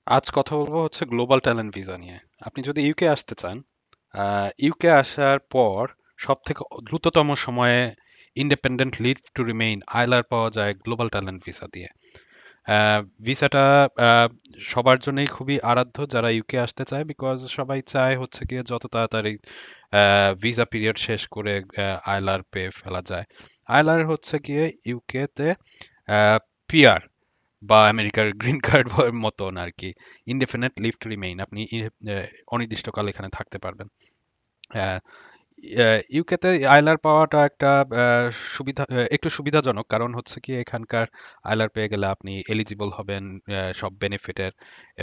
আজ কথা বলবো হচ্ছে গ্লোবাল ট্যালেন্ট ভিসা নিয়ে। আপনি যদি ইউকে আসতে চান, ইউকে আসার পর সব থেকে দ্রুততম সময়ে ইন্ডিপেন্ডেন্ট লিভ টু রিমেইন আইলার পাওয়া যায় গ্লোবাল ট্যালেন্ট ভিসা দিয়ে। ভিসাটা সবার জন্যই খুবই আরাধ্য যারা ইউকে আসতে চায়, বিকজ সবাই চায় হচ্ছে গিয়ে যত তাড়াতাড়ি ভিসা পিরিয়ড শেষ করে আইলার পেয়ে ফেলা যায়। আইলার হচ্ছে গিয়ে ইউকেতে পিআর বা আমেরিকার গ্রিন কার্ড মতন আর কি। ইনডেফিনেট লিভ টু রিমেইন, আপনি অনির্দিষ্টকাল এখানে থাকতে পারবেন। ইউকেতে আইলার পাওয়াটা একটা সুবিধা, একটু সুবিধাজনক, কারণ হচ্ছে কি এখানকার আইলার পেয়ে গেলে আপনি এলিজিবল হবেন সব বেনিফিটের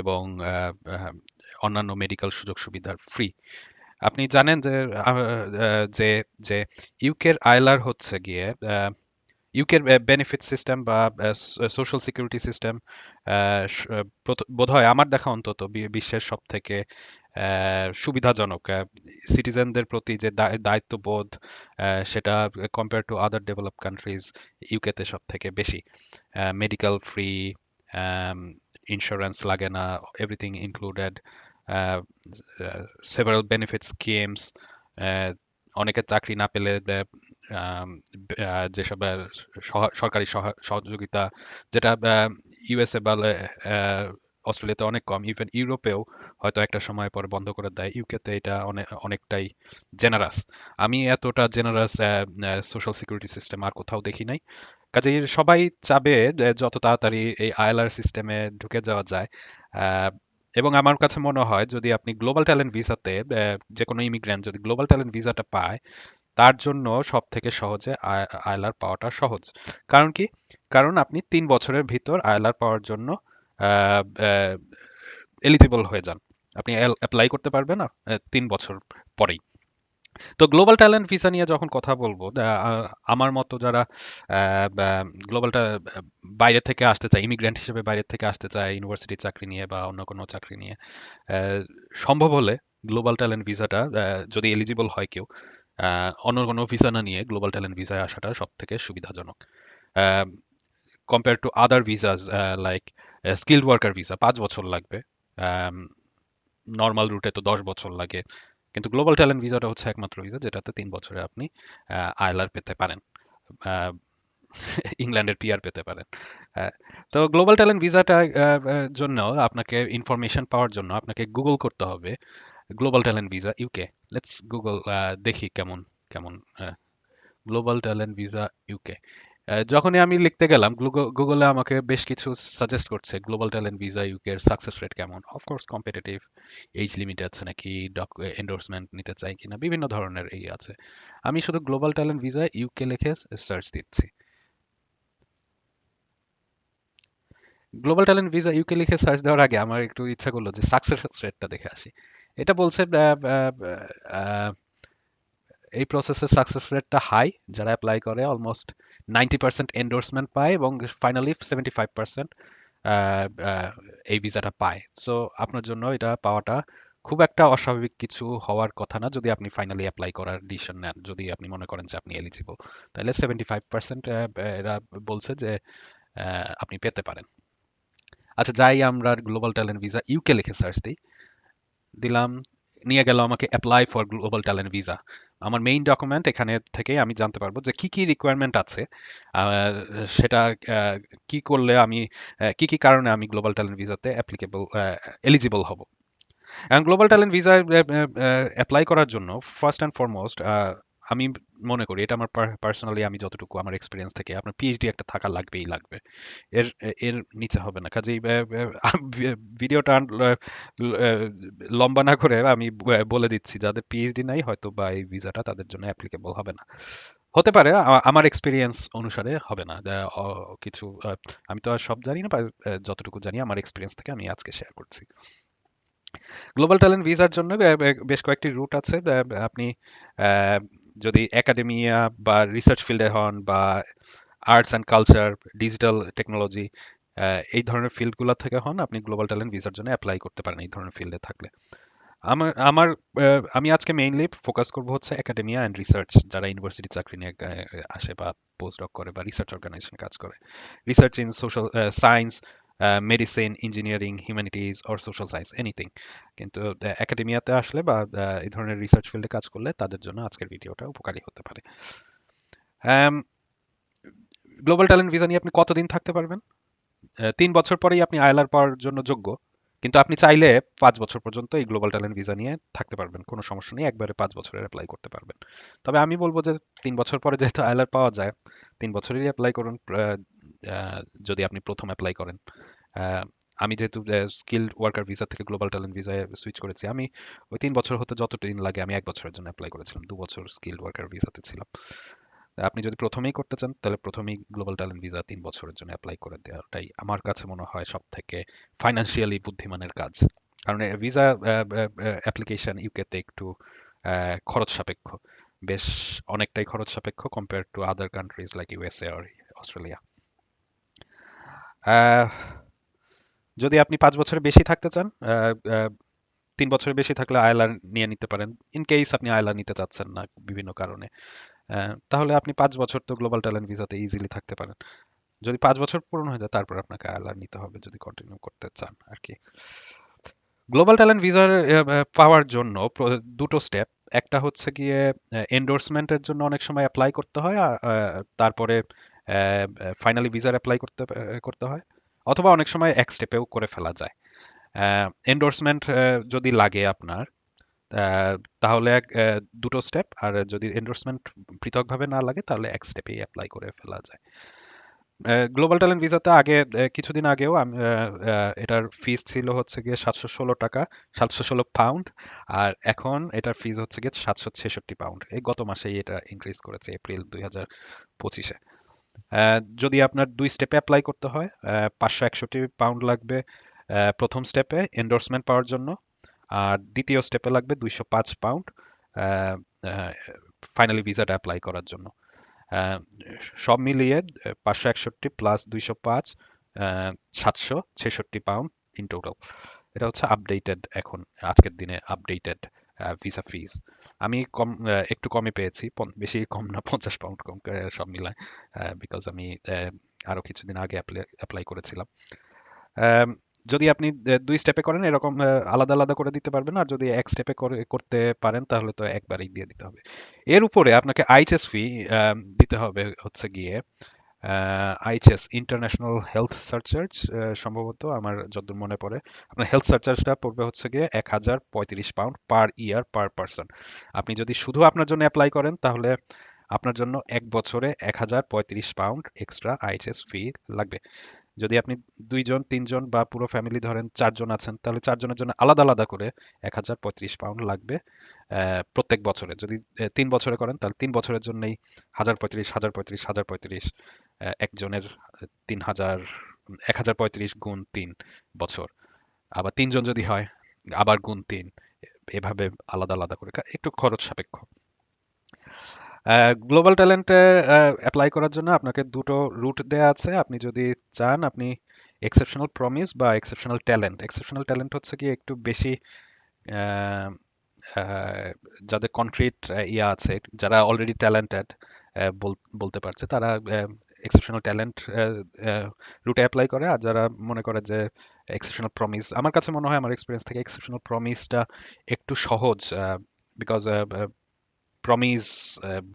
এবং আহ, অন্যান্য মেডিকেল সুযোগ সুবিধার ফ্রি। আপনি জানেন যে আহ, আহ, যে যে ইউকের আইলার হচ্ছে গিয়ে ইউকের বেনিফিট সিস্টেম বা সোশ্যাল সিকিউরিটি সিস্টেম বোধহয় আমার দেখা অন্তত বিশ্বের সব থেকে সুবিধাজনক। সিটিজেনদের প্রতি যে দায়িত্ববোধ, সেটা compare to other develop countries ইউকেতে সব থেকে বেশি। মেডিকেল ফ্রি, ইন্স্যুরেন্স লাগে না, everything included, several benefit schemes, অনেকে চাকরি না পেলে আম, যেসব সরকারি সহযোগিতা, যেটা ইউএসএ বা অস্ট্রেলিয়াতে অনেক কম, ইভেন ইউরোপেও হয়তো একটা সময় পরে বন্ধ করে দেয়, ইউকেতে এটা অনেকটাই জেনারাস। আমি এতটা জেনারাস সোশ্যাল সিকিউরিটি সিস্টেম আর কোথাও দেখি নাই। কাজেই সবাই চাবে যে যত তাড়াতাড়ি এই আইএলআর সিস্টেমে ঢুকে যাওয়া যায়। আহ, এবং আমার কাছে মনে হয় যদি আপনি গ্লোবাল ট্যালেন্ট ভিসাতে, যে কোনো ইমিগ্রেন্ট যদি গ্লোবাল ট্যালেন্ট ভিসাটা পায়, তার জন্য সব থেকে সহজে আইএলআর পাওয়াটা সহজ। কারণ কি? কারণ আপনি 3 বছরের ভিতর আইএলআর পাওয়ার জন্য এলিজিবল হয়ে যান। আপনি অ্যাপ্লাই করতে পারবেন না 3 বছর পরেই। তো গ্লোবাল ট্যালেন্ট ভিসা নিয়ে যখন কথা বলবো, আমার মতো যারা গ্লোবালটা বাইরে থেকে আসতে চায়, ইমিগ্রেন্ট হিসেবে বাইরে থেকে আসতে চায় ইউনিভার্সিটি চাকরি নিয়ে বা অন্য কোনো চাকরি নিয়ে, আহ, সম্ভব হলে গ্লোবাল ট্যালেন্ট ভিসাটা, যদি এলিজিবল হয় কেউ, অন্য কোনো ভিসা না নিয়ে গ্লোবাল ট্যালেন্ট ভিসায় আসাটা সব থেকে সুবিধাজনক compare to other visas. Like skilled worker visa 5 বছর লাগবে, নর্মাল রুটে তো 10 বছর লাগে, কিন্তু গ্লোবাল ট্যালেন্ট ভিসাটা হচ্ছে একমাত্র ভিসা যেটাতে 3 বছরে আপনি আইএলআর পেতে পারেন, আহ, ইংল্যান্ডের পিআর পেতে পারেন। আহ, তো গ্লোবাল ট্যালেন্ট ভিসাটা জন্য আপনাকে ইনফরমেশন পাওয়ার জন্য আপনাকে গুগল করতে হবে global talent visa UK. Let's Google, দেখি কেমন কেমন গ্লোবাল ট্যালেন্ট ভিসা ইউকে। যখনই আমি লিখতে গেলাম, গুগলে আমাকে বেশ কিছু সাজেস্ট করছে গ্লোবাল ট্যালেন্ট ভিসা ইউকে এর সাকসেস রেট কেমন, অফকোর্স কম্পিটিটিভ, এজ লিমিট আছে নাকি, এন্ডোর্সমেন্ট নিতে চাই কিনা, বিভিন্ন ধরনের এই আছে। আমি শুধু গ্লোবাল ট্যালেন্ট ভিসা ইউকে লিখে সার্চ দিচ্ছি। গ্লোবাল ট্যালেন্ট ভিসা ইউকে লিখে সার্চ দেওয়ার আগে আমার একটু ইচ্ছা করলো যে সাকসেস রেটটা দেখে আসি। এটা বলছে আহ, এই প্রসেসের সাকসেস রেটটা হাই, যারা অ্যাপ্লাই করে অলমোস্ট 90% এন্ডোর্সমেন্ট পায় এবং ফাইনালি 75% এই ভিসাটা পায়। সো আপনার জন্য এটা পাওয়াটা খুব একটা অস্বাভাবিক কিছু হওয়ার কথা না, যদি আপনি ফাইনালি অ্যাপ্লাই করার ডিসিশন নেন, যদি আপনি মনে করেন যে আপনি এলিজিবল, তাহলে 75% এরা বলছে যে আপনি পেতে পারেন। আচ্ছা, যাই আমরা গ্লোবাল ট্যালেন্ট ভিসা ইউকে লিখে সার্চ দিই, দিলাম, নিয়ে গেল আমাকে apply for global talent visa. আমার মেইন ডকুমেন্ট এখানে থেকে আমি জানতে পারবো যে কি কি রিকোয়ারমেন্ট আছে, আহ, সেটা আহ, কি করলে আমি, কি কি কারণে আমি গ্লোবাল ট্যালেন্ট ভিসাতে অ্যাপ্লিকেবল, এলিজিবল হব। এখন গ্লোবাল ট্যালেন্ট ভিসা অ্যাপ্লাই করার জন্য ফার্স্ট অ্যান্ড ফরমোস্ট আমি মনে করি, এটা আমার পার্সোনালি, আমি যতটুকু আমার এক্সপিরিয়েন্স থেকে, আপনার পিএইচডি একটা থাকা লাগবেই লাগবে। এর এর নিচে হবে না। কাজেই ভিডিওটা লম্বা না করে আমি বলে দিচ্ছি, যাদের পিএইচডি নাই হয়তো বা এই ভিসাটা তাদের জন্য অ্যাপ্লিকেবল হবে না। হতে পারে, আমার এক্সপিরিয়েন্স অনুসারে হবে না। কিছু আমি তো আর সব জানি না, বা যতটুকু জানি আমার এক্সপিরিয়েন্স থেকে আমি আজকে শেয়ার করছি। গ্লোবাল ট্যালেন্ট ভিসার জন্য বেশ কয়েকটি রুট আছে। আপনি আহ, যদি একাডেমিয়া বা রিসার্চ ফিল্ডে হন, বা arts and culture, digital technology, এই ধরনের ফিল্ডগুলো থেকে হন, আপনি গ্লোবাল ট্যালেন্ট ভিসার জন্য অ্যাপ্লাই করতে পারেন এই ধরনের ফিল্ডে থাকলে। আমার আমার আমি আজকে মেইনলি ফোকাস করব হচ্ছে একাডেমিয়া অ্যান্ড রিসার্চ, যারা ইউনিভার্সিটি চাকরি নিয়ে আসে বা পোস্ট ডক করে বা রিসার্চ অর্গানাইজেশন কাজ করে। Research in social science, medicine, engineering, humanities or social science, anything. কিন্তু একাডেমিয়াতে আসলে বা এই ধরনের রিসার্চ ফিল্ডে কাজ করলে তাদের জন্য আজকের ভিডিওটা উপকারী হতে পারে। গ্লোবাল ট্যালেন্ট ভিসা নিয়ে আপনি কতদিন থাকতে পারবেন? 3 বছর পরেই আপনি আইএলআর পাওয়ার জন্য যোগ্য, কিন্তু আপনি চাইলে 5 বছর পর্যন্ত এই গ্লোবাল ট্যালেন্ট ভিসা নিয়ে থাকতে পারবেন, কোনো সমস্যা নেই, একবারে 5 বছরের অ্যাপ্লাই করতে পারবেন। তবে আমি বলবো যে 3 বছর পরে যেহেতু আইএলআর পাওয়া যায়, 3 বছরেরই অ্যাপ্লাই করুন। আহ, যদি আপনি প্রথম অ্যাপ্লাই করেন, আহ, আমি যেহেতু স্কিল্ড ওয়ার্কার ভিসা থেকে গ্লোবাল ট্যালেন্ট ভিসায় সুইচ করেছি, আমি ওই 3 বছর হতে যতদিন লাগে আমি 1 বছরের জন্য অ্যাপ্লাই করেছিলাম, 2 বছর স্কিল্ড ওয়ার্কার ভিসাতে ছিলাম। আপনি যদি প্রথমেই করতে চান তাহলে প্রথমেই গ্লোবাল ট্যালেন্ট ভিসা 3 বছরের জন্য অ্যাপ্লাই করে দেওয়াটাই আমার কাছে মনে হয় সব থেকে ফাইন্যান্সিয়ালি বুদ্ধিমানের কাজ। কারণ ভিসা অ্যাপ্লিকেশন ইউকেতে একটু খরচ সাপেক্ষ, বেশ অনেকটাই খরচ সাপেক্ষ compare to other countries like USA আর অস্ট্রেলিয়া। যদি আপনি 5 বছরের বেশি থাকতে চান, 3 বছরের বেশি থাকলে আইএলআর নিয়ে নিতে পারেন। ইন কেস আপনি আইএলআর নিতে চাচ্ছেন না বিভিন্ন কারণে, তাহলে আপনি 5 বছর তো গ্লোবাল ট্যালেন্ট ভিসাতে ইজিলি থাকতে পারেন। যদি 5 বছর পূরণ হয়ে যায় তারপর আপনাকে আইএলআর নিতে হবে যদি কন্টিনিউ করতে চান আর কি। গ্লোবাল ট্যালেন্ট ভিসার পাওয়ার জন্য দুটো স্টেপ। একটা হচ্ছে গিয়ে এন্ডোর্সমেন্টের জন্য অনেক সময় অ্যাপ্লাই করতে হয়, তারপরে ফাইনালি ভিসার অ্যাপ্লাই করতে হয়, অথবা অনেক সময় এক স্টেপেও করে ফেলা যায়। এন্ডোর্সমেন্ট যদি লাগে আপনার, আহ, তাহলে দুটো স্টেপ, আর যদি এন্ডোর্সমেন্ট পৃথকভাবে না লাগে তাহলে এক স্টেপেই অ্যাপ্লাই করে ফেলা যায়। গ্লোবাল ট্যালেন্ট ভিসাতে আগে কিছুদিন আগেও এটার ফিস ছিল হচ্ছে গিয়ে 716 টাকা, 716 পাউন্ড। আর এখন এটার ফিস হচ্ছে গিয়ে 766 পাউন্ড। এই গত মাসেই এটা ইনক্রিজ করেছে, এপ্রিল 2025-এ। যদি আপনার 2 স্টেপে অ্যাপ্লাই করতে হয়, 561 পাউন্ড লাগবে প্রথম স্টেপে এন্ডোর্সমেন্ট পাওয়ার জন্য, আর দ্বিতীয় স্টেপে লাগবে 205 পাউন্ড ফাইনালি ভিসাটা অ্যাপ্লাই করার জন্য। আহ, সব মিলিয়ে 561 প্লাস 205, 766 পাউন্ড ইন টোটাল। এটা হচ্ছে আপডেটেড, এখন আজকের দিনে আপডেটেড ভিসা ফিস। আমি একটু কমে পেয়েছি, বেশি কম না, 50 পাউন্ড কম সব মিলায়, বিকজ আমি আরো কিছুদিন আগে অ্যাপ্লাই করেছিলাম। আম, যদি আপনি 2 স্টেপে করেন এরকম আলাদা আলাদা করে দিতে পারবেন, আর যদি এক স্টেপে করতে পারেন তাহলে তো একবারেই দিয়ে দিতে হবে। এর উপরে আপনাকে আইএইচএস ফি দিতে হবে হচ্ছে গিয়ে আইএইচএস, ইন্টারন্যাশনাল হেলথ সার্চার্জ, সম্ভবত আমার যতদূর মনে পড়ে। আপনার হেলথ সার্চার্জটা পড়বে হচ্ছে গিয়ে 1035 পাউন্ড পার ইয়ার পার পারসন। আপনি যদি শুধু আপনার জন্য অ্যাপ্লাই করেন তাহলে আপনার জন্য 1 বছরে 1035 পাউন্ড এক্সট্রা আইএইচএস ফি লাগবে। যদি আপনি 2 জন 3 জন বা পুরো ফ্যামিলি ধরেন 4 জন আছেন, তাহলে 4 জনের জন্য আলাদা আলাদা করে 1035 পাউন্ড লাগবে প্রত্যেক বছরে। যদি 3 বছরে করেন তাহলে 3 বছরের জন্যই 1035, 1035, 1035, একজনের 3000, 1035 গুণ 3 বছর। আবার 3 জন যদি হয় আবার গুণ 3, এভাবে আলাদা আলাদা করে, একটু খরচ সাপেক্ষ। গ্লোবাল ট্যালেন্টে অ্যাপ্লাই করার জন্য আপনাকে দুটো রুট দেয়া আছে। আপনি যদি চান, আপনি এক্সেপশনাল প্রমিস বা এক্সেপশনাল ট্যালেন্ট। এক্সেপশনাল ট্যালেন্ট হচ্ছে কি একটু বেশি আহ, আহ, যাদের কনক্রিট ইয়া আছে, যারা অলরেডি ট্যালেন্টেড বলতে পারছে, তারা এক্সেপশনাল ট্যালেন্ট রুটে অ্যাপ্লাই করে। আর যারা মনে করে যে এক্সেপশনাল প্রমিস, আমার কাছে মনে হয় আমার এক্সপিরিয়েন্স থেকে এক্সেপশনাল প্রমিসটা একটু সহজ, বিকজ প্রমিস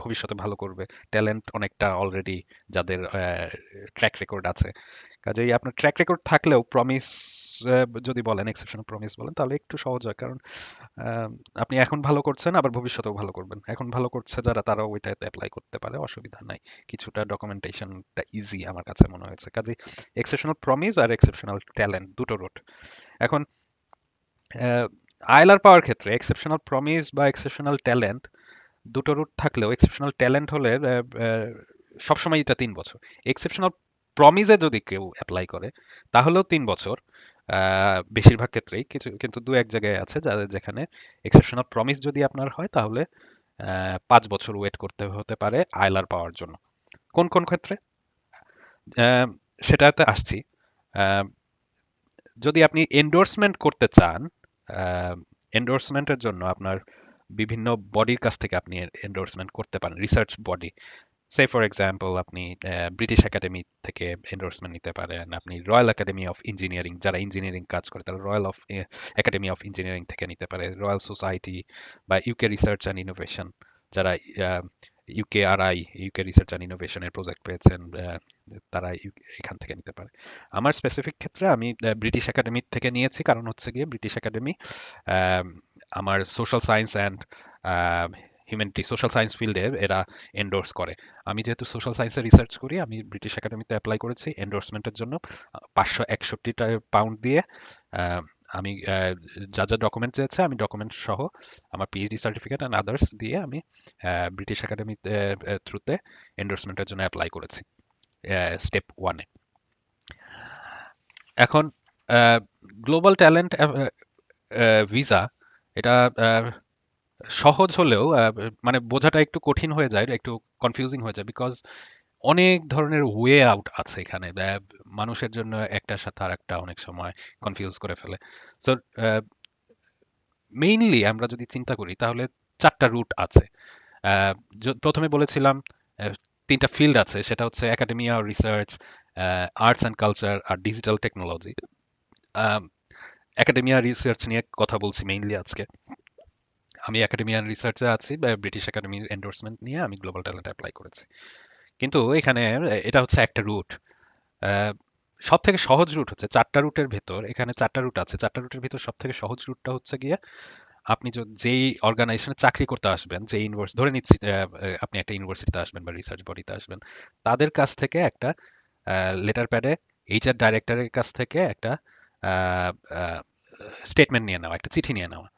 ভবিষ্যতে ভালো করবে, ট্যালেন্ট অনেকটা অলরেডি যাদের ট্র্যাক রেকর্ড আছে। কাজেই আপনার ট্র্যাক রেকর্ড থাকলেও প্রমিস যদি বলেন, এক্সেপশনাল প্রমিস বলেন, তাহলে একটু সহজ হয়। কারণ আহ, আপনি এখন ভালো করছেন আবার ভবিষ্যতেও ভালো করবেন। এখন ভালো করছে যারা, তারা ওইটাতে অ্যাপ্লাই করতে পারে, অসুবিধা নাই। কিছুটা ডকুমেন্টেশনটা ইজি আমার কাছে মনে হয়েছে। কাজেই এক্সেপশনাল প্রমিস আর এক্সেপশনাল ট্যালেন্ট দুটো রুট। এখন আইএলআর পাওয়ার ক্ষেত্রে এক্সেপশনাল প্রমিস বা এক্সেপশনাল ট্যালেন্ট দুটো রুট থাকলেও এক্সেপশনাল ট্যালেন্ট হলে সবসময় এটা 3 বছর। এক্সেপশনাল প্রমিসে যদি কেউ অ্যাপ্লাই করে তাহলেও 3 বছর, বেশিরভাগ ক্ষেত্রেই। কিছু কিন্তু দু এক জায়গায় আছে যাদের, যেখানে এক্সেপশনাল প্রমিস যদি আপনার হয় তাহলে 5 বছর ওয়েট করতে হতে পারে আইলার পাওয়ার জন্য। কোন কোন ক্ষেত্রে আহ, সেটাতে আসছি। আহ, যদি আপনি এন্ডোর্সমেন্ট করতে চান, এন্ডোর্সমেন্টের জন্য আপনার বিভিন্ন বডির কাছ থেকে আপনি এন্ডোর্সমেন্ট করতে পারেন, research body. Say for example আপনি ব্রিটিশ একাডেমি থেকে এন্ডোর্সমেন্ট নিতে পারেন, আপনি রয়্যাল একাডেমি অফ ইঞ্জিনিয়ারিং, যারা ইঞ্জিনিয়ারিং কাজ করে তারা একাডেমি অফ ইঞ্জিনিয়ারিং থেকে নিতে পারে, রয়্যাল সোসাইটি বা ইউকে রিসার্চ অ্যান্ড ইনোভেশন, যারা ইউকেআরআই, ইউকে রিসার্চ অ্যান্ড ইনোভেশনের প্রজেক্ট পেয়েছেন, তারা এখান থেকে নিতে পারে। আমার স্পেসিফিক ক্ষেত্রে আমি ব্রিটিশ একাডেমি থেকে নিয়েছি, কারণ হচ্ছে গিয়ে ব্রিটিশ একাডেমি আমার social science and humanity, social science ফিল্ডে এরা এন্ডোর্স করে। আমি যেহেতু সোশ্যাল সায়েন্সে রিসার্চ করি, আমি ব্রিটিশ একাডেমিতে অ্যাপ্লাই করেছি এন্ডোর্সমেন্টের জন্য 561 দিয়ে। আহ, আমি যা যা ডকুমেন্ট চেয়েছে আমি ডকুমেন্ট সহ আমার পিএইচডি সার্টিফিকেট অ্যান্ড আদার্স দিয়ে আমি ব্রিটিশ একাডেমিতে থ্রুতে এন্ডোর্সমেন্টের জন্য অ্যাপ্লাই করেছি স্টেপ ওয়ানে। এখন গ্লোবাল ট্যালেন্ট ভিসা, এটা সহজ হলেও মানে বোঝাটা একটু কঠিন হয়ে যায়, একটু কনফিউজিং হয়ে যায়, বিকজ অনেক ধরনের ওয়ে আউট আছে এখানে। মানুষের জন্য একটার সাথে আর একটা অনেক সময় কনফিউজ করে ফেলে। সো মেইনলি আমরা যদি চিন্তা করি তাহলে 4টা রুট আছে। আহ, প্রথমে বলেছিলাম আহ, 3টা ফিল্ড আছে, সেটা হচ্ছে academia, research, arts and culture আর ডিজিটাল টেকনোলজি। একাডেমিয়া রিসার্চ নিয়ে কথা বলছি মেইনলি আজকে। আমি একাডেমিয়ান রিসার্চে আছি, ব্রিটিশ একাডেমির এন্ডোর্সমেন্ট নিয়ে আমি গ্লোবাল ট্যালেন্ট অ্যাপ্লাই করেছি। কিন্তু এখানে এটা হচ্ছে একটা রুট। সব থেকে সহজ রুট হচ্ছে 4টা রুটের ভেতর, এখানে 4টা রুট আছে, 4টা রুটের ভেতর সব থেকে সহজ রুটটা হচ্ছে গিয়ে আপনি যেই অর্গানাইজেশনে চাকরি করতে আসবেন, যে ইউনিভার্সিটি ধরে নিচ্ছি আপনি একটা ইউনিভার্সিটিতে আসবেন বা রিসার্চ বডিতে আসবেন, তাদের কাছ থেকে একটা লেটার প্যাডে এইচআর ডাইরেক্টরের কাছ থেকে একটা স্টেটমেন্ট নিয়ে নেওয়া, একটা চিঠি নিয়ে নেওয়া।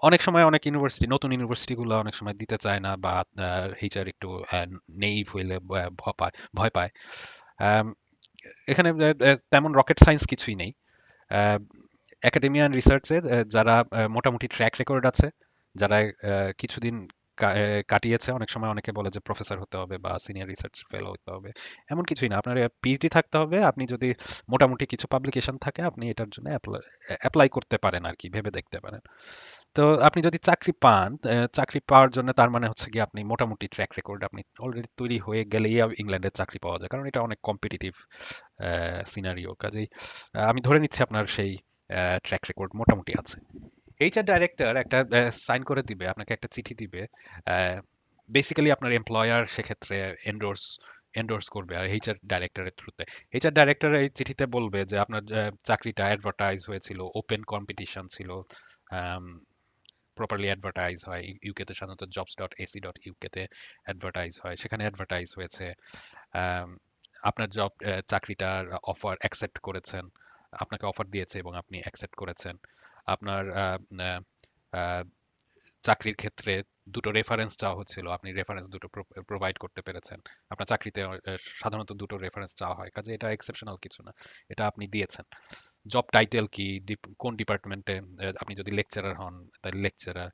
অনেক সময় অনেক ইউনিভার্সিটি, নতুন ইউনিভার্সিটিগুলো অনেক সময় দিতে চায় না, বা এইচআর একটু নেই হইলে ভয় পায়। আম, এখানে তেমন রকেট সায়েন্স কিছুই নেই। একাডেমিয়ান রিসার্চে যারা মোটামুটি ট্র্যাক রেকর্ড আছে, যারা কিছুদিন কাটিয়েছে, অনেক সময় অনেকে বলে যে প্রফেসর হতে হবে বা সিনিয়র রিসার্চ ফেলো হতে হবে, এমন কিছুই না। আপনার পিএইচডি থাকতে হবে, আপনি যদি মোটামুটি কিছু পাবলিকেশন থাকে আপনি এটার জন্য অ্যাপ্লাই করতে পারেন আর কি, ভেবে দেখতে পারেন। তো আপনি যদি চাকরি পান, চাকরি পাওয়ার জন্য তার মানে হচ্ছে কি আপনি মোটামুটি ট্র্যাক রেকর্ড আপনি অলরেডি তৈরি হয়ে গেলেই ইংল্যান্ডের চাকরি পাওয়া যায়, কারণ এটা অনেক কম্পিটিটিভ সিনারিও। কাজেই আমি ধরে নিচ্ছি আপনার সেই ট্র্যাক রেকর্ড মোটামুটি আছে। এইচআর ডাইরেক্টর একটা সাইন করে দিবে, আপনাকে একটা চিঠি দিবে। বেসিক্যালি আপনার এমপ্লয়ার সেক্ষেত্রে এন্ডোর্স এন্ডোর্স করবে আর এইচআর ডাইরেক্টরের থ্রুতে। এইচআর ডাইরেক্টর এই চিঠিতে বলবে যে আপনার চাকরিটা অ্যাডভার্টাইজ হয়েছিল, ওপেন কম্পিটিশন ছিল, প্রপারলি অ্যাডভার্টাইজ হয়। ইউকেতে সাধারণত jobs.ac.uk-তে অ্যাডভার্টাইজ হয়, সেখানে অ্যাডভার্টাইজ হয়েছে। আম, আপনার চাকরিটার অফার অ্যাকসেপ্ট করেছেন, আপনাকে অফার দিয়েছে এবং আপনি অ্যাকসেপ্ট করেছেন। আপনার আহ, আহ, চাকরির ক্ষেত্রে দুটো রেফারেন্স চাওয়া হচ্ছিল, আপনি রেফারেন্স দুটো প্রোভাইড করতে পেরেছেন। আপনার চাকরিতে সাধারণত দুটো রেফারেন্স চাওয়া হয়, কাজে এটা এক্সেপশনাল কিছু না, এটা আপনি দিয়েছেন। জব টাইটেল কি, কোন ডিপার্টমেন্টে, আপনি যদি লেকচারার হন তাহলে লেকচারার,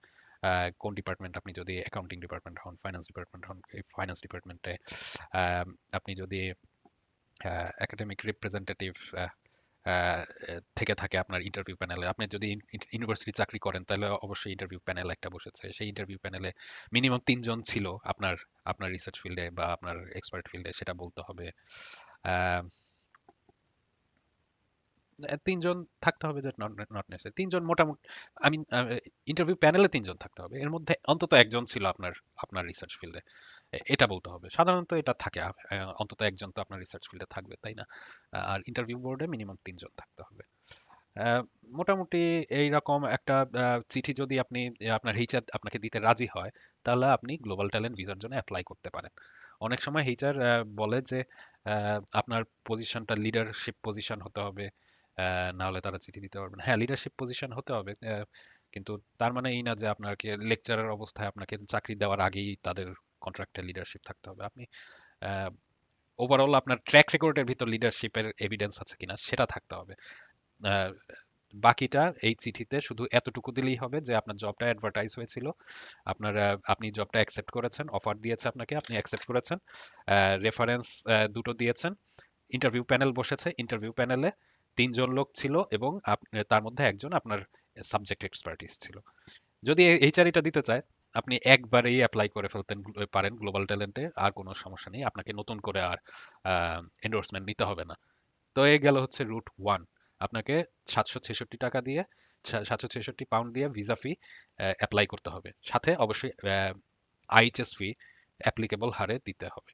কোন ডিপার্টমেন্ট, আপনি যদি অ্যাকাউন্টিং ডিপার্টমেন্ট হন, ফাইন্যান্স ডিপার্টমেন্ট হন, ফাইন্যান্স ডিপার্টমেন্টে। আপনি যদি একাডেমিক রিপ্রেজেন্টেটিভ থেকে থাকে আপনার ইন্টারভিউ প্যানেলে, আপনি যদি ইউনিভার্সিটি চাকরি করেন তাহলে অবশ্যই ইন্টারভিউ প্যানেল একটা বসেছে, সেই ইন্টারভিউ প্যানেলে মিনিমাম 3 জন ছিল আপনার আপনার রিসার্চ ফিল্ডে বা আপনার এক্সপার্ট ফিল্ডে, সেটা বলতে হবে। আহ, 3 জন থাকতে হবে, যে নট নট নেসেসারি 3 জন মোটামুটি। আমি ইন্টারভিউ প্যানেলে 3 জন থাকতে হবে, এর মধ্যে অন্তত একজন ছিল আপনার আপনার রিসার্চ ফিল্ডে, এটা বলতে হবে। সাধারণত এটা থাকে, অন্তত একজন তো আপনার রিসার্চ ফিল্ডে থাকবে, তাই না? আর ইন্টারভিউ বোর্ডে মিনিমাম 3 জন থাকতে হবে। আহ, মোটামুটি এইরকম একটা চিঠি যদি আপনি আপনার এইচআর আপনাকে দিতে রাজি হয়, তাহলে আপনি গ্লোবাল ট্যালেন্ট ভিসার জন্য অ্যাপ্লাই করতে পারেন। অনেক সময় এইচআর বলে যে আপনার পজিশনটা লিডারশিপ পজিশন হতে হবে, না হলে তারা চিঠি দিতে পারবেন। হ্যাঁ, লিডারশিপ পজিশন হতে হবে, কিন্তু তার মানে এই না যে আপনাকে লেকচারার অবস্থায় আপনাকে চাকরি দেওয়ার আগেই তাদের কন্ট্রাক্টে লিডারশিপ থাকতে হবে। আপনি ওভারঅল আপনার ট্র্যাক রেকর্ডের ভিতর লিডারশিপের এভিডেন্স আছে কিনা সেটা থাকতে হবে। আহ, বাকিটা এই চিঠিতে শুধু এতটুকু দিলেই হবে যে আপনার জবটা অ্যাডভার্টাইজ হয়েছিল, আপনার আপনি জবটা অ্যাকসেপ্ট করেছেন, অফার দিয়েছে আপনাকে, আপনি অ্যাকসেপ্ট করেছেন, রেফারেন্স দুটো দিয়েছেন, ইন্টারভিউ প্যানেল বসেছে, ইন্টারভিউ প্যানেলে 3 জন লোক ছিল এবং তার মধ্যে একজন আপনার সাবজেক্ট এক্সপার্টিস ছিল। যদি এইচআর এটা দিতে চায়, আপনি একবারেই অ্যাপ্লাই করে ফেলতে পারেন গ্লোবাল ট্যালেন্টে, আর কোনো সমস্যা নেই, আপনাকে নতুন করে আর এন্ডোর্সমেন্ট নিতে হবে না। তো এই গেল হচ্ছে রুট ওয়ান। আপনাকে 766 টাকা দিয়ে, 766 পাউন্ড দিয়ে ভিসা ফি অ্যাপ্লাই করতে হবে, সাথে অবশ্যই আইএইচএস ফি অ্যাপ্লিকেবল হারে দিতে হবে।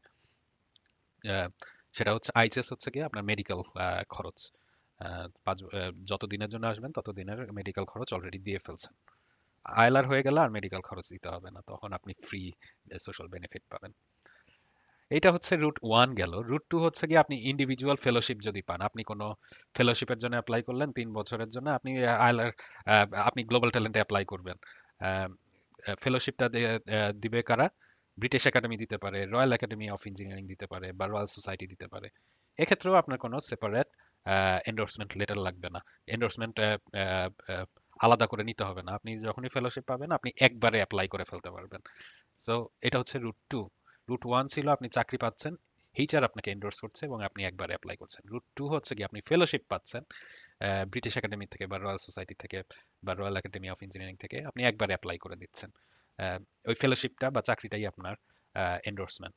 আহ, সেটা হচ্ছে আইএইচএস হচ্ছে কি আপনার মেডিকেল খরচ। যত দিনের জন্য আসবেন তত দিনের মেডিকেল খরচ অলরেডি দিয়ে ফেলছেন। আইএলআর হয়ে গেলে আর মেডিকেল খরচ দিতে হবে না, তখন আপনি ফ্রি সোশ্যাল বেনিফিট পাবেন। এটা হচ্ছে রুট ওয়ান গেল। রুট টু হচ্ছে কি আপনি ইন্ডিভিজুয়াল ফেলোশিপ যদি পান, আপনি কোনো ফেলোশিপের জন্য অ্যাপ্লাই করলেন 3 বছরের জন্য, আপনি আইএলআর, আপনি গ্লোবাল ট্যালেন্টে অ্যাপ্লাই করবেন। ফেলোশিপটা দিবে কারা? ব্রিটিশ একাডেমি দিতে পারে, রয়্যাল একাডেমি অফ ইঞ্জিনিয়ারিং দিতে পারে, বা রয়্যাল সোসাইটি দিতে পারে। এক্ষেত্রেও আপনার কোনো সেপারেট এন্ডোর্সমেন্ট লেটার লাগবে না। এন্ডোর্সমেন্ট আলাদা করে নিতে হবে না। আপনি যখনই ফেলোশিপ পাবেন আপনি একবারে অ্যাপ্লাই করে ফেলতে পারবেন। সো এটা হচ্ছে রুট টু। রুট ওয়ান ছিল আপনি চাকরি পাচ্ছেন, এইচআর আপনাকে এন্ডোর্স করছে এবং আপনি একবারে অ্যাপ্লাই করছেন। রুট টু হচ্ছে কি আপনি ফেলোশিপ পাচ্ছেন ব্রিটিশ একাডেমি থেকে বা রয়্যাল সোসাইটি থেকে বা রয়্যাল একাডেমি অফ ইঞ্জিনিয়ারিং থেকে, আপনি একবারে অ্যাপ্লাই করে দিচ্ছেন। আহ, ওই ফেলোশিপটা বা চাকরিটাই আপনার এন্ডোর্সমেন্ট,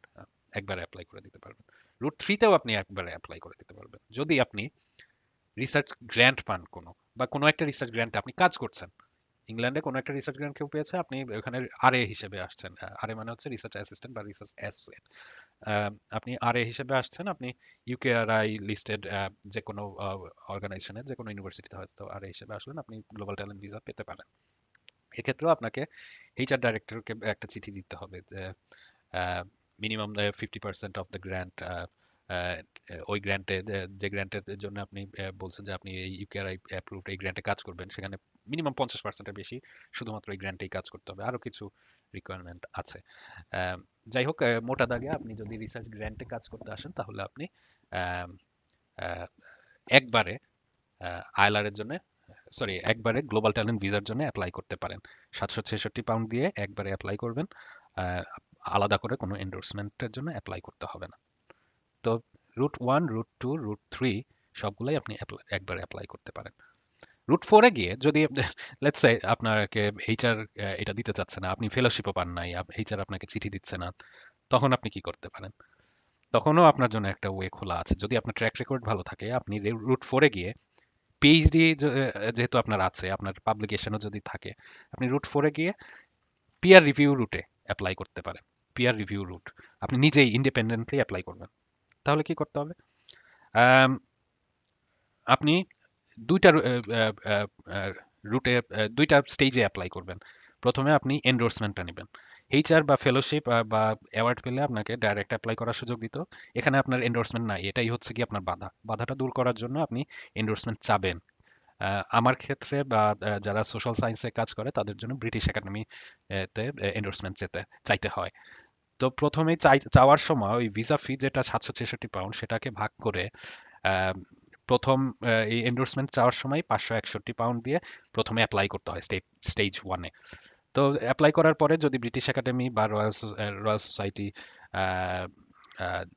একবারে অ্যাপ্লাই করে দিতে পারবেন। রুট থ্রিতেও আপনি একবারে অ্যাপ্লাই করে দিতে পারবেন যদি আপনি রিসার্চ গ্র্যান্ট পান কোনো, বা কোনো একটা রিসার্চ গ্র্যান্টে আপনি কাজ করছেন। ইংল্যান্ডে কোনো একটা রিসার্চ গ্র্যান্ট কেউ পেয়েছে, আপনি ওখানে আরএ হিসেবে আসছেন। আরএ মানে হচ্ছে রিসার্চ অ্যাসিস্ট্যান্ট বা রিসার্চ অ্যাসোসিয়েট। আপনি আরএ হিসেবে আসছেন, আপনি ইউকেআরআই লিস্টেড যে কোনো অর্গানাইজেশনের যে কোনো ইউনিভার্সিটিতে হয়তো আরএ হিসেবে আসলেন, আপনি গ্লোবাল ট্যালেন্ট ভিসা পেতে পারেন। এক্ষেত্রেও আপনাকে এইচআর ডাইরেক্টরকে একটা চিঠি দিতে হবে যে মিনিমাম 50% অফ দ্য গ্র্যান্ট, ওই গ্র্যান্টে, যে গ্র্যান্টের জন্য আপনি বলছেন যে আপনি এই ইউকেআরআই অ্যাপ্রুভড এই গ্র্যান্টে কাজ করবেন, সেখানে মিনিমাম 50%-এর বেশি শুধুমাত্র এই গ্র্যান্টেই কাজ করতে হবে। আরো কিছু রিকোয়ারমেন্ট আছে। আহ, যাই হোক, মোটা দাগে আপনি যদি রিসার্চ গ্র্যান্টে কাজ করতে আসেন তাহলে আপনি আহ, আহ, একবারে আইএলআর এর জন্য, সরি, একবারে গ্লোবাল ট্যালেন্ট ভিসার জন্য অ্যাপ্লাই করতে পারেন। 766 পাউন্ড দিয়ে একবারে অ্যাপ্লাই করবেন। আহ, আলাদা করে কোনো এন্ডোর্সমেন্টের জন্য অ্যাপ্লাই করতে হবে না। তো route one, route two, route three সবগুলাই আপনি একবারে অ্যাপ্লাই করতে পারেন। রুট ফোরে গিয়ে যদি লেটস সে আপনাকে এইচআর এটা দিতে চাচ্ছে না, আপনি ফেলোশিপও পান নাই, এইচআর আপনাকে চিঠি দিচ্ছে না, তখন আপনি কি করতে পারেন? তখনও আপনার জন্য একটা ওয়ে খোলা আছে। যদি আপনার ট্র্যাক রেকর্ড ভালো থাকে, আপনি রুট ফোরে গিয়ে পিএইচডি যেহেতু আপনার আছে, আপনার পাবলিকেশনও যদি থাকে, আপনি রুট ফোরে গিয়ে পিয়ার রিভিউ রুটে অ্যাপ্লাই করতে পারেন। পিয়ার রিভিউ রুট আপনি নিজেই ইন্ডিপেন্ডেন্টলি অ্যাপ্লাই করবেন। তাহলে কি করতে হবে? আম, আপনি দুইটা রুটে, দুইটা স্টেজে অ্যাপ্লাই করবেন। প্রথমে আপনি এন্ডোর্সমেন্টটা নেবেন। এইচআর বা ফেলোশিপ বা অ্যাওয়ার্ড পেলে আপনাকে ডাইরেক্ট অ্যাপ্লাই করার সুযোগ দিত। এখানে আপনার এন্ডোর্সমেন্ট নাই, এটাই হচ্ছে কি আপনার বাধাটা দূর করার জন্য আপনি এন্ডোর্সমেন্ট চাবেন। আমার ক্ষেত্রে বা যারা সোশ্যাল সায়েন্সে কাজ করে তাদের জন্য ব্রিটিশ একাডেমি তে এন্ডোর্সমেন্ট চাইতে হয়। তো প্রথমেই চাওয়ার সময় ওই ভিসা ফি যেটা 766 পাউন্ড, সেটাকে ভাগ করে আহ, প্রথম এই এন্ডোর্সমেন্ট চাওয়ার সময় 561 পাউন্ড দিয়ে প্রথমে অ্যাপ্লাই করতে হয় স্টেজ ওয়ানে। তো অ্যাপ্লাই করার পরে যদি ব্রিটিশ একাডেমি বা রয়্যাল সোসাইটি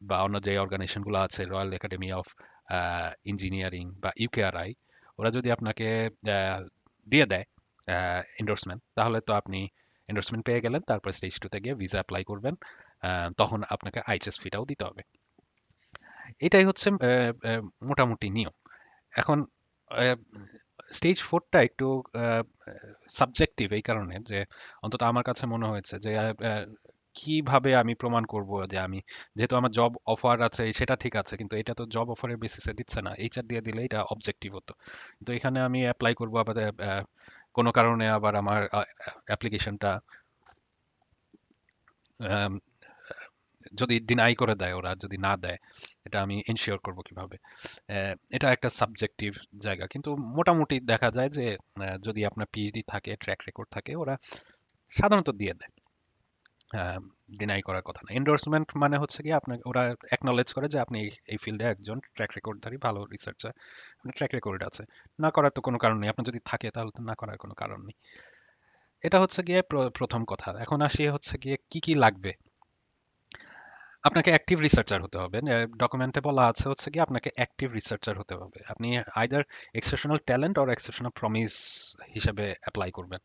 বা অন্য যে অর্গানাইজেশনগুলো আছে, রয়্যাল একাডেমি অফ ইঞ্জিনিয়ারিং বা ইউকেআরআই, ওরা যদি আপনাকে দিয়ে দেয় এন্ডোর্সমেন্ট, তাহলে তো আপনি এন্ডোর্সমেন্ট পেয়ে গেলেন। তারপর স্টেজ টুতে গিয়ে ভিসা অ্যাপ্লাই করবেন। তখন আপনাকে আইএইচএস ফিটাও দিতে হবে। এটাই হচ্ছে মোটামুটি নিয়ম। এখন স্টেজ ফোরটা একটু সাবজেক্টিভ এই কারণে যে, অন্তত আমার কাছে মনে হয়েছে যে কিভাবে আমি প্রমাণ করব যে আমি, যেহেতু আমার জব অফার আছে সেটা ঠিক আছে, কিন্তু এটা তো জব অফারের বেসিসে দিচ্ছে না, এইচআর দিয়ে দিলে এটা অবজেক্টিভ হতো। তো এখানে আমি অ্যাপ্লাই করব, আবার কোনো কারণে আবার আমার অ্যাপ্লিকেশনটা যদি ডিনাই করে দেয়, ওরা যদি না দেয়, এটা আমি এনশিওর করব কিভাবে? এটা একটা সাবজেক্টিভ জায়গা, কিন্তু মোটামুটি দেখা যায় যে যদি আপনার পিএইচডি থাকে, ট্র্যাক রেকর্ড থাকে, ওরা সাধারণত দিয়ে দেয়। ডিনাই করার কথা না। এন্ডোর্সমেন্ট মানে হচ্ছে কি আপনাকে ওরা অ্যাকনলেজ করে যে আপনি এই ফিল্ডে একজন ট্র্যাক রেকর্ডধারী ভালো রিসার্চার, আপনার ট্র্যাক রেকর্ড আছে। না করার তো কোনো কারণ নেই, আপনার যদি থাকে তাহলে তো না করার কোনো কারণ নেই। এটা হচ্ছে গিয়ে প্রথম কথা। এখন আসি হচ্ছে গিয়ে কি কি লাগবে। আপনাকে অ্যাক্টিভ রিসার্চার হতে হবে। ডকুমেন্টে বলা আছে হচ্ছে কি আপনাকে অ্যাক্টিভ রিসার্চার হতে হবে। আপনি either exceptional talent or exceptional promise হিসেবে অ্যাপ্লাই করবেন।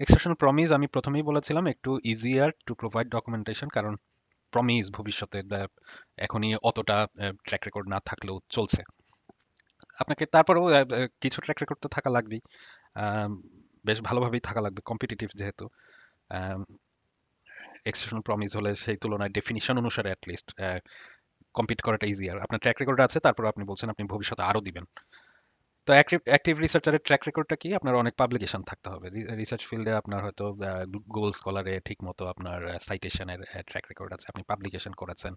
এক্সেপশনাল প্রমিস আমি প্রথমেই বলেছিলাম একটু ইজিয়ার টু প্রোভাইড ডকুমেন্টেশন, কারণ প্রমিস ভবিষ্যতে এখনই অতটা ট্র্যাক রেকর্ড না থাকলেও চলছে। আপনাকে তারপরেও কিছু ট্র্যাক রেকর্ড তো থাকা লাগবেই। আম, বেশ ভালোভাবেই থাকা লাগবে কম্পিটিটিভ যেহেতু। এক্সেপশনাল প্রমিস হলে সেই তুলনায় ডেফিনিশন অনুসারে অ্যাটলিস্ট কম্পিট করাটা ইজিয়ার। আপনার ট্র্যাক রেকর্ড আছে, তারপর আপনি বলছেন আপনি ভবিষ্যতে আরো দিবেন। তো অ্যাক্টিভ রিসার্চারের ট্র্যাক রেকর্ডটা কি? আপনার অনেক পাবলিকেশন থাকতে হবে। রিসার্চ ফিল্ডে আপনার হয়তো গুগল স্কলারে ঠিক মতো আপনার সাইটেশনের ট্র্যাক রেকর্ড আছে, আপনি পাবলিকেশন করেছেন।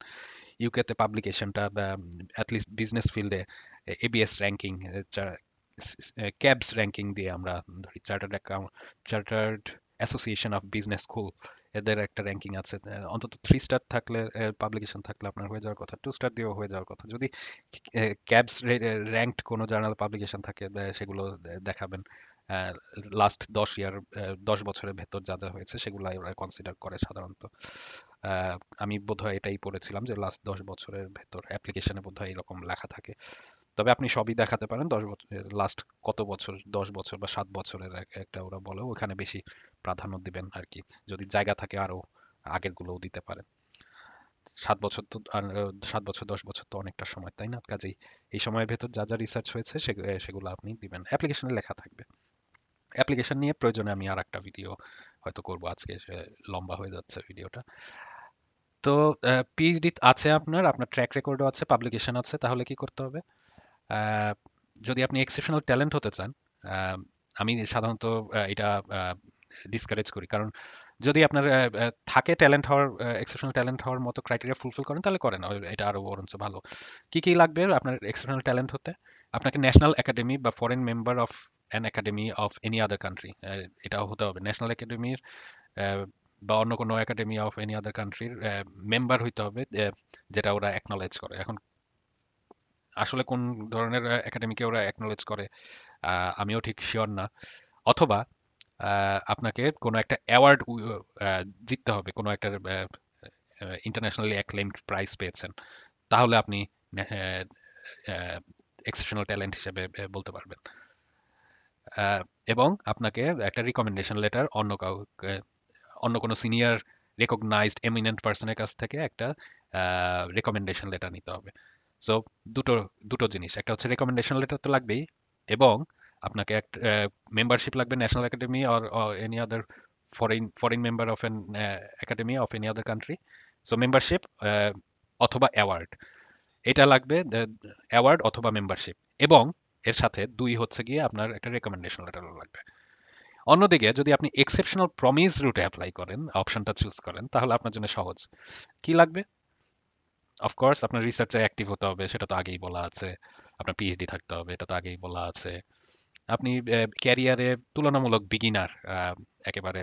ইউকেতে পাবলিকেশনটা অ্যাটলিস্ট বিজনেস ফিল্ডে এবিএস র্যাঙ্কিং, ক্যাবস র্যাঙ্কিং দিয়ে আমরা ধরি, chartered association of business school, এদের একটা র্যাঙ্কিং আছে। অন্তত 3 স্টার থাকলে, পাবলিকেশন থাকলে আপনার হয়ে যাওয়ার কথা, 2 স্টার দিয়েও হয়ে যাওয়ার কথা। যদি ক্যাবস র্যাঙ্কড কোনো জার্নাল পাবলিকেশন থাকে সেগুলো দেখাবেন। লাস্ট 10 বছরের ভেতর যা যা হয়েছে সেগুলো ওরা কনসিডার করে সাধারণত। আহ, আমি বোধহয় এটাই পড়েছিলাম যে লাস্ট 10 বছরের ভেতর অ্যাপ্লিকেশনে বোধহয় এরকম লেখা থাকে। তবে আপনি সবই দেখাতে পারেন, 10 বছর লাস্ট কত বছর, 10 বছর বা 7 বছরের একটা ওরা বলে, ওখানে বেশি প্রাধান্য দিবেন আর কি। যদি জায়গা থাকে আরো আগের গুলোও দিতে পারেন। 7 বছর তো আর 7 বছর 10 বছর তো অনেকটা সময়, তাই না? কাজেই এই সময়ের ভেতর যা যা রিসার্চ হয়েছে সেগুলো আপনি দিবেন, অ্যাপ্লিকেশনে লেখা থাকবে। অ্যাপ্লিকেশন নিয়ে প্রয়োজনে আমি আর একটা ভিডিও হয়তো করব আজকে, লম্বা হয়ে যাচ্ছে ভিডিওটা। তো পিএইচডি আছে আপনার, আপনার ট্র্যাক রেকর্ডও আছে, পাবলিকেশন আছে, তাহলে কি করতে হবে? আহ, যদি আপনি এক্সেপশনাল ট্যালেন্ট হতে চান, আহ, আমি সাধারণত এটা ডিসকারেজ করি, কারণ যদি আপনার থাকে ট্যালেন্ট হওয়ার, এক্সেপশনাল ট্যালেন্ট হওয়ার মতো ক্রাইটেরিয়া ফুলফিল করেন তাহলে করেন, এটা আরো বরঞ্চ ভালো। কি কি লাগবে আপনার এক্সেপশনাল ট্যালেন্ট হতে? আপনাকে ন্যাশনাল একাডেমি বা foreign member of an academy of any other country, এটাও হতে হবে। ন্যাশনাল একাডেমির বা অন্য কোনো একাডেমি অফ এনি আদার কান্ট্রির মেম্বার হইতে হবে, যেটা ওরা অ্যাকনলেজ করে। এখন আসলে কোন ধরনের একাডেমিকে ওরা অ্যাকনলেজ করে আমিও ঠিক শিওর না। অথবা আপনাকে কোনো একটা অ্যাওয়ার্ড জিততে হবে, কোনো একটা ইন্টারন্যাশনালি অ্যাক্লেমড প্রাইজ পেয়েছেন, তাহলে আপনি এক্সেপশনাল ট্যালেন্ট হিসেবে বলতে পারবেন। এবং আপনাকে একটা রিকমেন্ডেশন লেটার অন্য কোনো সিনিয়র রেকগনাইজড এমিনেন্ট পার্সনের কাছ থেকে একটা রেকমেন্ডেশন লেটার নিতে হবে। সো দুটো দুটো জিনিস, একটা হচ্ছে রেকমেন্ডেশন লেটার তো লাগবেই, এবং আপনাকে একটা মেম্বারশিপ লাগবে national academy or any other foreign member of N academy of any other country. So membership অথবা অ্যাওয়ার্ড, এটা লাগবে, অ্যাওয়ার্ড অথবা মেম্বারশিপ। এবং এর সাথে দুই হচ্ছে গিয়ে আপনার একটা রেকমেন্ডেশন লেটারও লাগবে। অন্যদিকে যদি আপনি এক্সেপশনাল প্রমিস রুটে অ্যাপ্লাই করেন, অপশনটা চুজ করেন, তাহলে আপনার জন্য সহজ। কি লাগবে? অফকোর্স আপনার রিসার্চে অ্যাক্টিভ হতে হবে, সেটা তো আগেই বলা আছে। আপনার পিএইচডি থাকতে হবে, এটা তো আগেই বলা আছে। আপনি ক্যারিয়ারে তুলনামূলক বিগিনার, একেবারে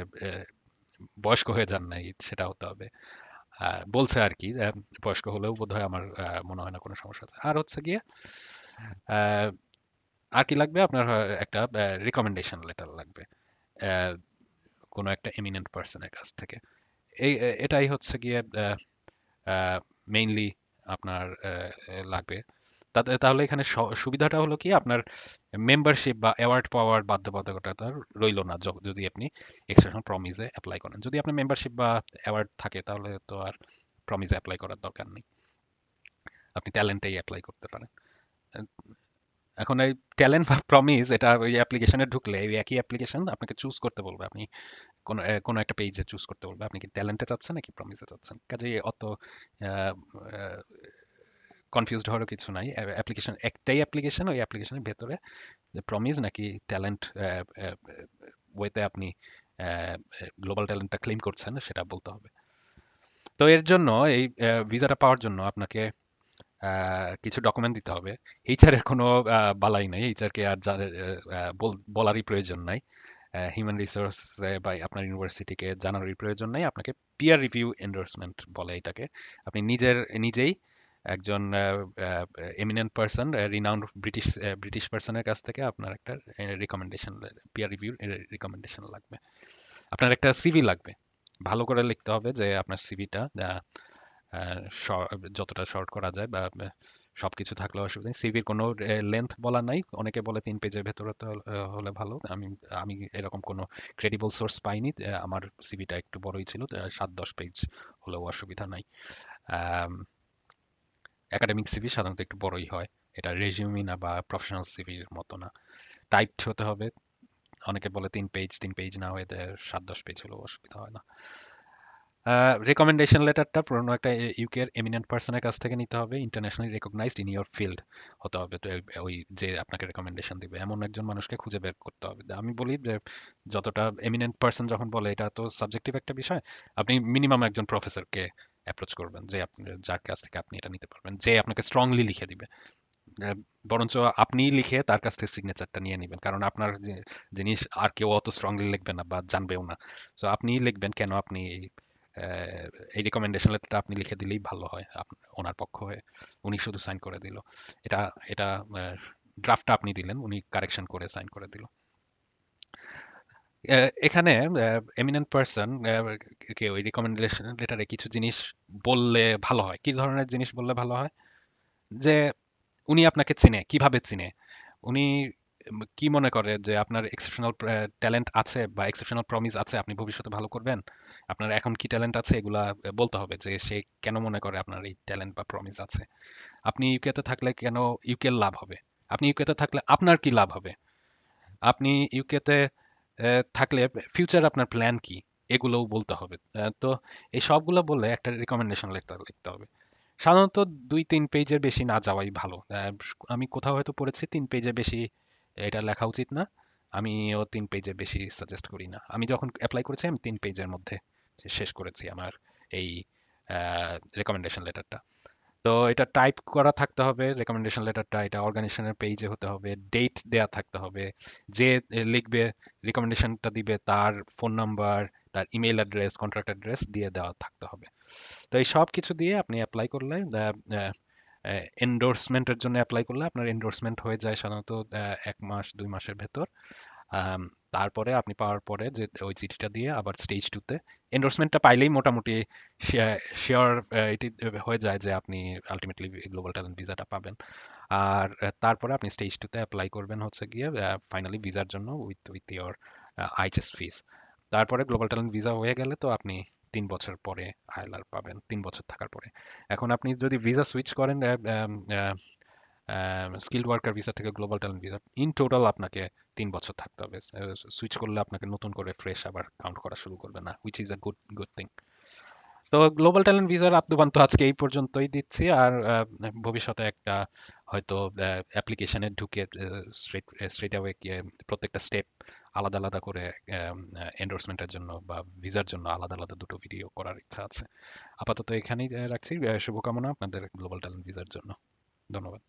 বয়স্ক হয়ে যান নাই, সেটা হতে হবে। বলছে আর কি, বয়স্ক হলেও বোধহয় আমার মনে হয় না কোনো সমস্যা আছে। আর হচ্ছে গিয়ে আহ, আর কি লাগবে আপনার? একটা রিকমেন্ডেশন লেটার লাগবে কোনো একটা এমিনেন্ট পার্সনের কাছ থেকে। এটাই হচ্ছে গিয়ে মেইনলি আপনার লাগবে। তাহলে এখানে সুবিধাটা হলো কি, আপনার মেম্বারশিপ বা অ্যাওয়ার্ড পাওয়ার বাধ্যবাধকতা রইলো না যদি আপনি এক্সটেনশন প্রমিসে অ্যাপ্লাই করেন। যদি আপনার মেম্বারশিপ বা অ্যাওয়ার্ড থাকে তাহলে তো আর প্রমিসে অ্যাপ্লাই করার দরকার নেই, আপনি ট্যালেন্টেই অ্যাপ্লাই করতে পারেন। এখন এই ট্যালেন্ট বা প্রমিস, এটা ওই অ্যাপ্লিকেশনে ঢুকলে ওই একই অ্যাপ্লিকেশন আপনাকে চুজ করতে বলবে, আপনি কোনো একটা পেজে চুজ করতে বলবে আপনি কি ট্যালেন্টে চাচ্ছেন নাকি প্রমিসে চাচ্ছেন। কাজেই অত কনফিউজড হওয়ারও কিছু নাই। অ্যাপ্লিকেশন একটাই অ্যাপ্লিকেশন, ওই অ্যাপ্লিকেশনের ভেতরে যে প্রমিস নাকি ট্যালেন্ট ওয়েতে আপনি গ্লোবাল ট্যালেন্টটা ক্লেম করছেন সেটা বলতে হবে। তো এর জন্য এই ভিসাটা পাওয়ার জন্য আপনাকে কিছু ডকুমেন্ট দিতে হবে। এইচআর এর কোনো বালাই নাই, এইচআর কে আর বলারই প্রয়োজন নাই। হিউম্যান রিসোর্স বা আপনার ইউনিভার্সিটিকে জানারই প্রয়োজন নাই। আপনাকে পিয়ার রিভিউ এন্ডোর্সমেন্ট বলে এটাকে। আপনি নিজেই একজন এমিনেন্ট পার্সন, রিনাউন্ড ব্রিটিশ পার্সনের কাছ থেকে আপনার একটা রিকমেন্ডেশন, পিয়ার রিভিউ রিকমেন্ডেশন লাগবে। আপনার একটা সিভি লাগবে, ভালো করে লিখতে হবে যে আপনার সিভিটা যতটা শর্ট করা যায় বা সবকিছু থাকলেও অসুবিধা নেই। সিভির কোনো লেন্থ বলা নাই, অনেকে বলে 3 পেজের ভেতরে হতে হলে ভালো। আমি আমি এরকম কোনো ক্রেডিবল সোর্স পাইনি। আমার সিভিটা একটু বড়ই ছিল, 7-10 পেজ হলেও অসুবিধা নাই। একাডেমিক সিভি সাধারণত একটু বড়ই হয়, এটা রেজিউমি না বা প্রফেশনাল সিভির মতো না। টাইপড হতে হবে, অনেকে বলে 3 পেজ, 3 পেজ না হয়ে 7-10 পেজ হলেও অসুবিধা হয় না। রেকমেন্ডেশন লেটারটা পুরোনো একটা ইউকে এর এমিনেন্ট পার্সনের কাছ থেকে নিতে হবে, internationally recognized in your field হতে হবে। তো ওই যে আপনাকে রেকমেন্ডেশন দিবে এমন একজন মানুষকে খুঁজে বের করতে হবে। আমি বলি যে যতটা এমিনেন্ট পার্সন যখন বলে, এটা তো সাবজেক্টিভ একটা বিষয়, আপনি মিনিমাম একজন প্রফেসরকে অ্যাপ্রোচ করবেন, যে আপনি যার কাছ থেকে আপনি এটা নিতে পারবেন, যে আপনাকে স্ট্রংলি লিখে দিবে। আহ, বরঞ্চ আপনি লিখে তার কাছ থেকে সিগনেচারটা নিয়ে নেবেন, কারণ আপনার যে জিনিস আর কেউ অত স্ট্রংলি লিখবে না বা জানবেও না। সো আপনি লিখবেন কেন, আপনি এই রিকমেন্ডেশন লেটারটা আপনি লিখে দিলেই ভালো হয় ওনার পক্ষ হয়ে। উনি শুধু সাইন করে দিল, এটা এটা ড্রাফটটা আপনি দিলেন, উনি কারেকশন করে সাইন করে দিল। এখানে এমিনেন্ট পার্সন কে ওই রিকমেন্ডেশন লেটারে কিছু জিনিস বললে ভালো হয়। কি ধরনের জিনিস বললে ভালো হয়? যে উনি আপনাকে চিনে, কিভাবে চিনে, উনি কি মনে করে যে আপনার এক্সেপশনাল ট্যালেন্ট আছে বা এক্সেপশনাল প্রমিস আছে, আপনি ভবিষ্যতে ভালো করবেন, আপনার এখন কি ট্যালেন্ট আছে, এগুলা বলতে হবে যে সে কেন মনে করে আপনার এই ট্যালেন্ট বা প্রমিস আছে। আপনি ইউকেতে থাকলে কেন ইউকে লাভ হবে, আপনি ইউকেতে থাকলে আপনার কি লাভ হবে, আপনি ইউকেতে থাকলে ফিউচার আপনার প্ল্যান কি, এগুলোও বলতে হবে। তো এই সবগুলো বললে একটা রিকমেন্ডেশন লেটার লিখতে হবে। সাধারণত 2-3 পেজের বেশি না যাওয়াই ভালো। আমি কোথাও হয়তো পড়েছি 3 পেজের বেশি এটা লেখা উচিত না। আমিও 3 পেজের বেশি সাজেস্ট করি না। আমি যখন অ্যাপ্লাই করেছি আমি 3 পেজের মধ্যে শেষ করেছি আমার এই রেকমেন্ডেশন লেটারটা। তো এটা টাইপ করা থাকতে হবে রেকমেন্ডেশন লেটারটা, এটা অর্গানাইজেশনের পেজে হতে হবে, ডেট দেয়া থাকতে হবে, যে লিখবে রিকমেন্ডেশনটা দিবে তার ফোন নাম্বার, তার ইমেল অ্যাড্রেস, কন্ট্যাক্ট অ্যাড্রেস দিয়ে দেওয়া থাকতে হবে। তো এই সব কিছু দিয়ে আপনি অ্যাপ্লাই করলে, এন্ডোর্সমেন্টের জন্য অ্যাপ্লাই করলে আপনার এন্ডোর্সমেন্ট হয়ে যায় সাধারণত 1 মাস 2 মাসের ভেতর। আম, তারপরে আপনি পাওয়ার পরে যে ওই চিঠিটা দিয়ে আবার স্টেজ 2-তে এন্ডোর্সমেন্টটা পাইলেই মোটামুটি শিওর এটি হয়ে যায় যে আপনি আলটিমেটলি গ্লোবাল ট্যালেন্ট ভিসাটা পাবেন। আর তারপরে আপনি স্টেজ 2-তে অ্যাপ্লাই করবেন হচ্ছে গিয়ে ফাইনালি ভিসার জন্য উইথ উইথ ইয়োর আইএচএস ফিস। তারপরে গ্লোবাল ট্যালেন্ট ভিসা হয়ে গেলে তো আপনি 3 বছর পরে আইএলআর পাবেন, 3 বছর থাকার পরে। এখন আপনি যদি ভিসা সুইচ করেন স্কিল্ড ওয়ার্কার ভিসা থেকে global talent visa, in total আপনাকে 3 বছর থাকতে হবে। সুইচ করলে আপনাকে নতুন করে ফ্রেশ আবার কাউন্ট করা শুরু করবে না, which is a good good thing. তো গ্লোবাল ট্যালেন্ট ভিসার আদ্যপান তো আজকে এই পর্যন্তই দিচ্ছি। আর ভবিষ্যতে একটা হয়তো অ্যাপ্লিকেশনে ঢুকে স্ট্রেট স্ট্রেট অ্যাওয়ে প্রত্যেকটা স্টেপ আলাদা আলাদা করে এন্ডোর্সমেন্টের জন্য বা ভিসার জন্য আলাদা আলাদা দুটো ভিডিও করার ইচ্ছা আছে। আপাতত এখানেই রাখছি। শুভকামনা আপনাদের গ্লোবাল ট্যালেন্ট ভিসার জন্য। ধন্যবাদ।